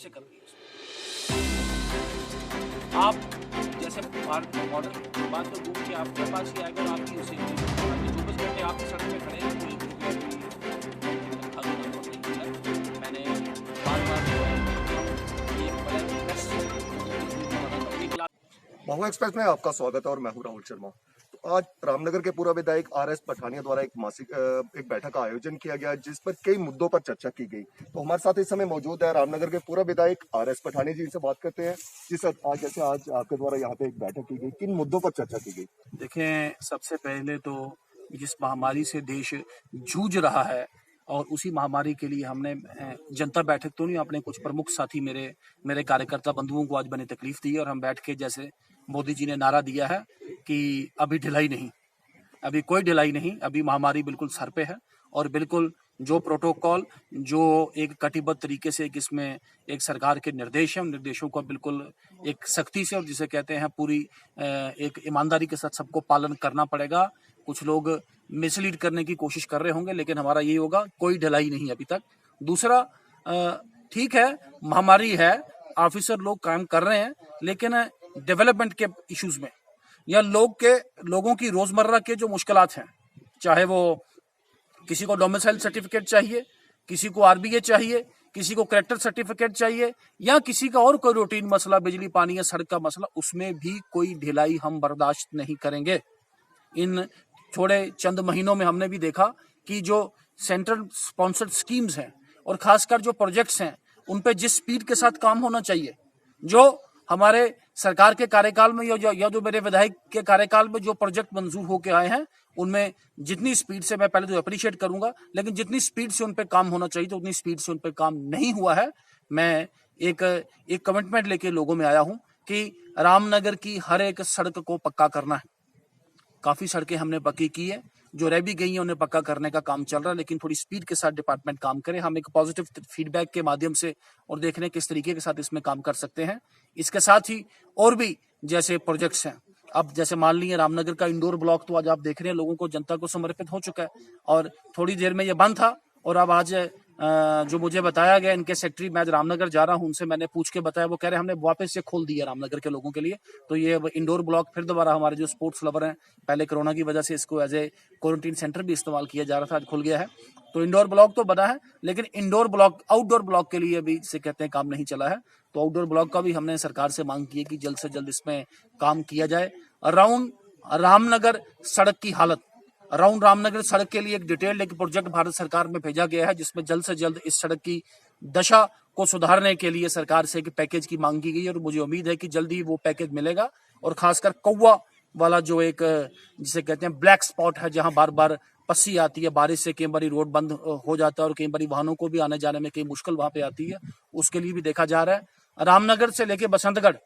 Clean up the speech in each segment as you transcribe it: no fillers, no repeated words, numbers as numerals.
कैसे कर रही है इसको। आप जैसे भारत का मॉडल बात तो घूम के आपके पास ही आएगा और आपकी उसे 24 घंटे आपकी सड़क में खड़े हैं, कोई मैंने बार महुआ एक्सप्रेस में आपका स्वागत है और मैं हूं राहुल शर्मा। तो आज रामनगर के पूर्व विधायक आर.एस. पठानिया द्वारा एक बैठक का आयोजन किया गया जिस पर कई मुद्दों पर चर्चा की गई। तो हमारे साथ इस समय मौजूद है रामनगर के पूर्व विधायक आर.एस. पठानिया जी, इनसे बात करते हैं। जी सर, आज आपके द्वारा यहाँ पे एक बैठक की गई, किन मुद्दों पर चर्चा की गई? देखें, सबसे पहले तो जिस महामारी से देश जूझ रहा है और उसी महामारी के लिए हमने जनता बैठक तो नहीं, अपने कुछ प्रमुख साथी मेरे कार्यकर्ता बंधुओं को आज बड़ी तकलीफ दी और हम बैठ के, जैसे मोदी जी ने नारा दिया है कि अभी ढिलाई नहीं, अभी कोई ढिलाई नहीं, अभी महामारी बिल्कुल सर पे है और बिल्कुल जो प्रोटोकॉल, जो एक कटिबद्ध तरीके से इसमें एक सरकार के निर्देश हैं, उन निर्देशों का बिल्कुल एक सख्ती से और जिसे कहते हैं पूरी एक ईमानदारी के साथ सबको पालन करना पड़ेगा। कुछ लोग मिसलीड करने की कोशिश कर रहे होंगे, लेकिन हमारा ये होगा, कोई ढिलाई नहीं अभी तक। दूसरा, ठीक है, महामारी है, ऑफिसर लोग काम कर रहे हैं, लेकिन डेवलपमेंट के इश्यूज में या लोगों की रोजमर्रा के जो मुश्किलात हैं, चाहे वो किसी को डोमिसाइल सर्टिफिकेट चाहिए, किसी को आरबीए चाहिए, किसी को कैरेक्टर सर्टिफिकेट चाहिए या किसी का और कोई रूटीन मसला, बिजली पानी या सड़क का मसला, उसमें भी कोई ढिलाई हम बर्दाश्त नहीं करेंगे। इन थोड़े चंद महीनों में हमने भी देखा कि जो सेंट्रल स्पॉन्सर्ड स्कीम्स हैं और खासकर जो प्रोजेक्ट्स हैं, उन पे जिस स्पीड के साथ काम होना चाहिए, जो हमारे सरकार के कार्यकाल में या जो मेरे विधायक के कार्यकाल में जो प्रोजेक्ट मंजूर होके आए हैं, उनमें जितनी स्पीड से, मैं पहले तो अप्रिशिएट करूंगा, लेकिन जितनी स्पीड से उन पे काम होना चाहिए तो उतनी स्पीड से उन पे काम नहीं हुआ है। मैं एक कमिटमेंट लेके लोगों में आया हूं कि रामनगर की हर एक सड़क को पक्का करना है। काफी सड़कें हमने पक्की की है, जो रह भी गई हैं उन्हें पक्का करने का काम चल रहा है, लेकिन थोड़ी स्पीड के साथ डिपार्टमेंट काम करे। हम एक पॉजिटिव फीडबैक के माध्यम से और देखने किस तरीके के साथ इसमें काम कर सकते हैं। इसके साथ ही और भी जैसे प्रोजेक्ट्स हैं, अब जैसे मान लीजिए रामनगर का इंडोर ब्लॉक तो आज आप देख रहे हैं लोगों को, जनता को समर्पित हो चुका है और थोड़ी देर में ये बंद था और अब आज जो मुझे बताया गया, इनके सेक्रेटरी, मैं आज रामनगर जा रहा हूं, उनसे मैंने पूछ के बताया, वो कह रहे हैं हमने वापस से खोल दिया रामनगर के लोगों के लिए। तो ये इंडोर ब्लॉक फिर दोबारा, हमारे जो स्पोर्ट्स लवर हैं, पहले कोरोना की वजह से इसको एज ए क्वारंटीन सेंटर भी इस्तेमाल किया जा रहा था, आज खुल गया है। तो इंडोर ब्लॉक तो बना है, लेकिन आउटडोर ब्लॉक के लिए अभी से कहते हैं काम नहीं चला है। तो आउटडोर ब्लॉक का भी हमने सरकार से मांग की है कि जल्द से जल्द इसमें काम किया जाए। अराउंड रामनगर सड़क की हालत, अराउंड रामनगर सड़क के लिए एक डिटेल्ड एक प्रोजेक्ट भारत सरकार में भेजा गया है, जिसमें जल्द से जल्द इस सड़क की दशा को सुधारने के लिए सरकार से एक पैकेज की मांग की गई है और मुझे उम्मीद है कि जल्दी वो पैकेज मिलेगा। और खासकर कौवा वाला जो एक जिसे कहते हैं ब्लैक स्पॉट है, जहां बार बार पस्सी आती है, बारिश से कई बार रोड बंद हो जाता है और कई बार वाहनों को भी आने जाने में कई मुश्किल वहां पे आती है, उसके लिए भी देखा जा रहा है। रामनगर से लेके बसंतगढ़,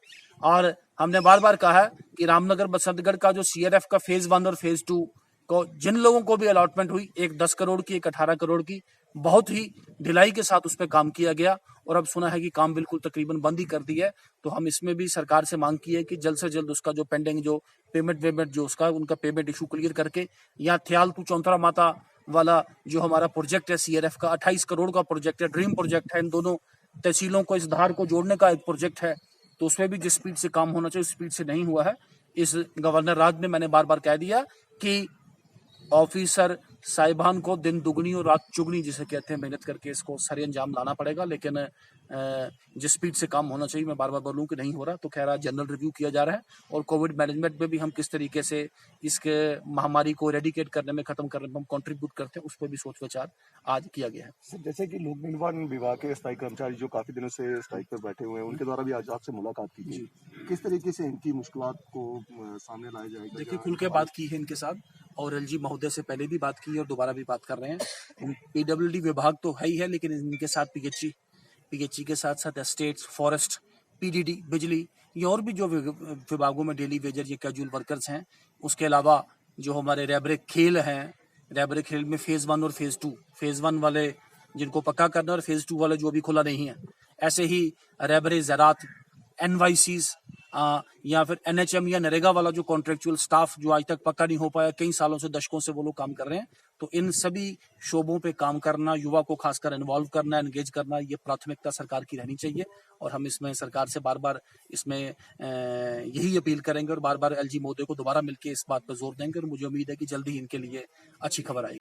और हमने बार बार कहा है कि रामनगर बसंतगढ़ का जो सीआरएफ का फेज 1 और फेज 2 को जिन लोगों को भी अलॉटमेंट हुई, एक 10 करोड़ की, एक 18 करोड़ की, बहुत ही ढिलाई के साथ उस पर काम किया गया और अब सुना है कि काम बिल्कुल तकरीबन बंद ही कर दी है। तो हम इसमें भी सरकार से मांग की है कि जल्द से जल्द उसका जो पेंडिंग जो पेमेंट जो उसका उनका पेमेंट इशू क्लियर करके, या थ्याल टू चौंतरा माता वाला जो हमारा प्रोजेक्ट है सीआरएफ का, 28 करोड़ का प्रोजेक्ट है, ड्रीम प्रोजेक्ट है, इन दोनों तहसीलों को, इस धार को जोड़ने का एक प्रोजेक्ट है, तो उसमें भी जिस स्पीड से काम होना चाहिए उस स्पीड से नहीं हुआ है। इस गवर्नर राज में मैंने बार बार कह दिया कि ऑफिसर साहिबान को दिन दुगनी और रात चुगनी जिसे कहते हैं मेहनत करके इसको सरे अंजाम लाना पड़ेगा, लेकिन जिस स्पीड से काम होना चाहिए, मैं बार बार बोलूं कि नहीं हो रहा। तो कह रहा जनरल रिव्यू किया जा रहा है और कोविड मैनेजमेंट में भी हम किस तरीके से इसके महामारी को रेडिकेट करने में, खत्म करने में हम कंट्रीब्यूट करते हैं, उस पर भी सोच विचार आज किया गया है। जैसे कि लोक निर्माण विभाग के स्थायी कर्मचारी जो काफी दिनों से स्ट्राइक पर बैठे हुए हैं, उनके द्वारा भी आज आपसे मुलाकात की गई, किस तरीके से इनकी मुश्किलात को सामने लाया जाएगा? देखिए, खुल के बात की है इनके साथ और एलजी महोदय से पहले भी बात की और दोबारा भी बात कर रहे हैं। पीडब्ल्यूडी विभाग तो है ही है, लेकिन इनके साथ पीएचई के साथ साथ एस्टेट्स, फॉरेस्ट, पीडीडी, बिजली, ये और भी जो विभागों में डेली वेजर ये कैजुअल वर्कर्स हैं, उसके अलावा जो हमारे रैबरे खेल हैं, रैबरे खेल में फेज 1 और फेज 2, फेज 1 वाले जिनको पक्का करना और फेज 2 वाले जो अभी खुला नहीं है, ऐसे ही रैबरे ज़रात, एनवाईसीज या फिर एनएचएम या नरेगा वाला जो कॉन्ट्रेक्चुअल स्टाफ जो आज तक पक्का नहीं हो पाया, कई सालों से, दशकों से वो लोग काम कर रहे हैं, तो इन सभी शोबों पे काम करना, युवा को खासकर इन्वॉल्व करना, एंगेज करना, ये प्राथमिकता सरकार की रहनी चाहिए। और हम इसमें सरकार से बार बार इसमें यही अपील करेंगे और बार बार एलजी महोदय को दोबारा मिलकर इस बात पर जोर देंगे। और मुझे उम्मीद है कि जल्दी ही इनके लिए अच्छी खबर आएगी।